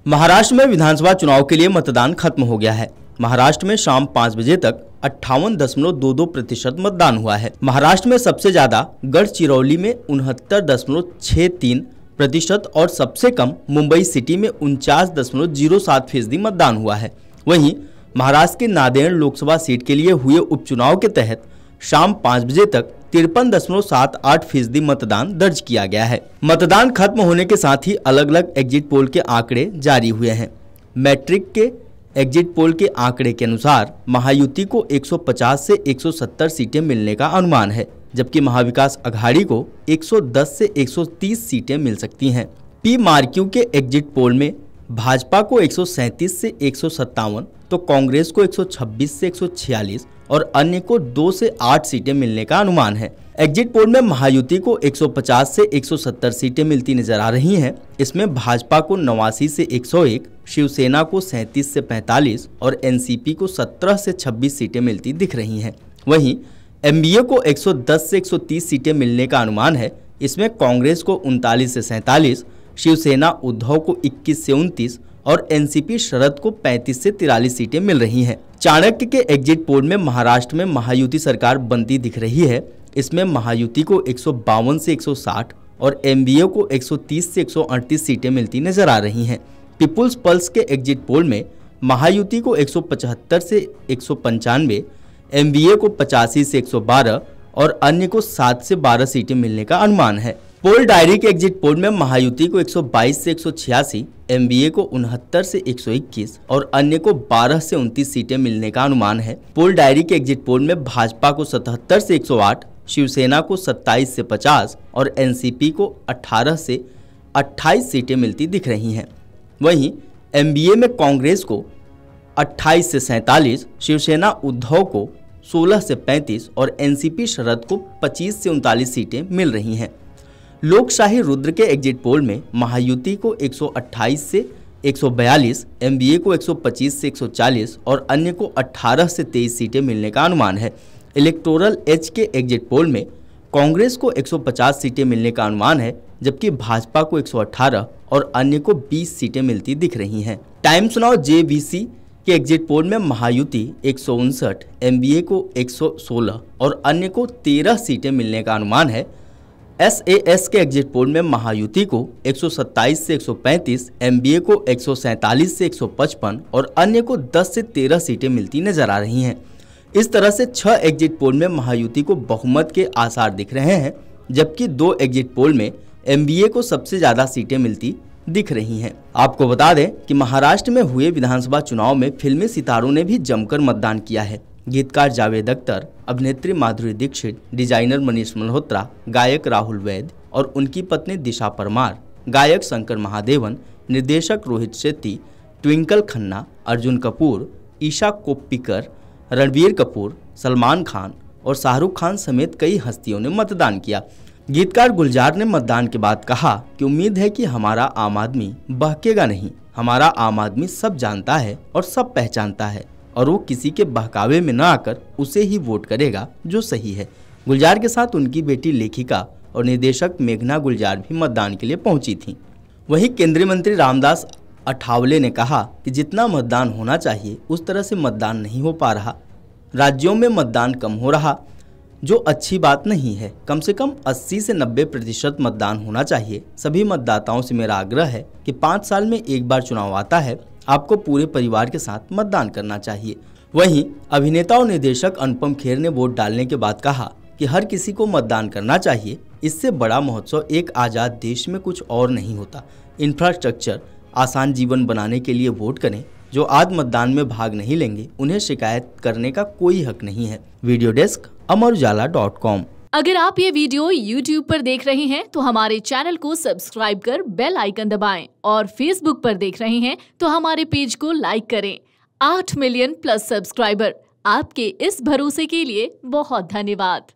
महाराष्ट्र में विधानसभा चुनाव के लिए मतदान खत्म हो गया है। महाराष्ट्र में शाम 5 बजे तक 58.22% मतदान हुआ है। महाराष्ट्र में सबसे ज्यादा गढ़चिरौली में 69.63% और सबसे कम मुंबई सिटी में 49.07% मतदान हुआ है। वहीं महाराष्ट्र के नांदेड़ लोकसभा सीट के लिए हुए उपचुनाव के तहत शाम 5 बजे तक 53.78% मतदान दर्ज किया गया है। मतदान खत्म होने के साथ ही अलग अलग एग्जिट पोल के आंकड़े जारी हुए हैं। मैट्रिक के एग्जिट पोल के आंकड़े के अनुसार महायुति को 150 से 170 सीटें मिलने का अनुमान है, जबकि महाविकास अघाड़ी को 110 से 130 सीटें मिल सकती हैं। पी मार्क्यू के एग्जिट पोल में भाजपा को 137 से 157, तो कांग्रेस को 126 से 146 और अन्य को 2 से 8 सीटें मिलने का अनुमान है। एग्जिट पोल में महायुति को 150 से 170 सीटें मिलती नजर आ रही हैं। इसमें भाजपा को 89 से 101, शिवसेना को 37 से 45 और एनसीपी को 17 से 26 सीटें मिलती दिख रही हैं। वहीं एमबीए को 110 से 130 सीटें मिलने का अनुमान है। इसमें कांग्रेस को 39 से 47, शिवसेना उद्धव को 21 से 29 और एनसीपी शरद को 35 से 43 सीटें मिल रही हैं। चाणक्य के एग्जिट पोल में महाराष्ट्र में महायुति सरकार बनती दिख रही है। इसमें महायुति को 152 से 160 और एमबीए को 130 से 138 सीटें मिलती नजर आ रही हैं। पीपुल्स पल्स के एग्जिट पोल में महायुति को 175 से 195, एमबीए को 85 से 112 और अन्य को 7 से 12 सीटें मिलने का अनुमान है। पोल डायरी के एग्जिट पोल में महायुति को 122 से 186, एमबीए को 69 से 121 और अन्य को 12 से 29 सीटें मिलने का अनुमान है। पोल डायरी के एग्जिट पोल में भाजपा को 77 से 108, शिवसेना को 27 से 50 और एनसीपी को 18 से 28 सीटें मिलती दिख रही हैं। वहीं एमबीए में कांग्रेस को 28 से 47, शिवसेना उद्धव को 16 से 35 और एनसीपी शरद को 25 से 39 सीटें मिल रही हैं। लोकशाही रुद्र के एग्जिट पोल में महायुति को 128 से 142, एमबीए को 125 से 140 और अन्य को 18 से 23 सीटें मिलने का अनुमान है। इलेक्टोरल एज के एग्जिट पोल में कांग्रेस को 150 सीटें मिलने का अनुमान है, जबकि भाजपा को 118 और अन्य को 20 सीटें मिलती दिख रही हैं। टाइम्स नाउ जेबीसी के एग्जिट पोल में महायुति 159, एमबीए को 116 और अन्य को 13 सीटें मिलने का अनुमान है। एसएएस के एग्जिट पोल में महायुति को 127 से 135, एमबीए को 147 से 155 और अन्य को 10 से 13 सीटें मिलती नजर आ रही हैं। इस तरह से 6 एग्जिट पोल में महायुति को बहुमत के आसार दिख रहे हैं, जबकि 2 एग्जिट पोल में एमबीए को सबसे ज्यादा सीटें मिलती दिख रही हैं। आपको बता दें कि महाराष्ट्र में हुए विधानसभा चुनाव में फिल्मी सितारों ने भी जमकर मतदान किया है। गीतकार जावेद अख्तर, अभिनेत्री माधुरी दीक्षित, डिजाइनर मनीष मल्होत्रा, गायक राहुल वैद और उनकी पत्नी दिशा परमार, गायक शंकर महादेवन, निर्देशक रोहित शेट्टी, ट्विंकल खन्ना, अर्जुन कपूर, ईशा कोप्पिकर, रणबीर कपूर, सलमान खान और शाहरुख खान समेत कई हस्तियों ने मतदान किया। गीतकार गुलजार ने मतदान के बाद कहा कि उम्मीद है कि हमारा आम आदमी बहकेगा नहीं। हमारा आम आदमी सब जानता है और सब पहचानता है और वो किसी के बहकावे में न आकर उसे ही वोट करेगा जो सही है। गुलजार के साथ उनकी बेटी लेखिका और निर्देशक मेघना गुलजार भी मतदान के लिए पहुंची थीं। वहीं केंद्रीय मंत्री रामदास अठावले ने कहा कि जितना मतदान होना चाहिए उस तरह से मतदान नहीं हो पा रहा। राज्यों में मतदान कम हो रहा, जो अच्छी बात नहीं है। कम से कम 80 से 90% मतदान होना चाहिए। सभी मतदाताओं से मेरा आग्रह है कि 5 साल में एक बार चुनाव आता है, आपको पूरे परिवार के साथ मतदान करना चाहिए। वहीं अभिनेता और निर्देशक अनुपम खेर ने वोट डालने के बाद कहा कि हर किसी को मतदान करना चाहिए। इससे बड़ा महोत्सव एक आज़ाद देश में कुछ और नहीं होता। इंफ्रास्ट्रक्चर, आसान जीवन बनाने के लिए वोट करें। जो आज मतदान में भाग नहीं लेंगे उन्हें शिकायत करने का कोई हक नहीं है। वीडियो डेस्क अमरउजाला.com। अगर आप ये वीडियो YouTube पर देख रहे हैं तो हमारे चैनल को सब्सक्राइब कर बेल आइकन दबाएं और Facebook पर देख रहे हैं तो हमारे पेज को लाइक करें। 8 मिलियन प्लस सब्सक्राइबर, आपके इस भरोसे के लिए बहुत धन्यवाद।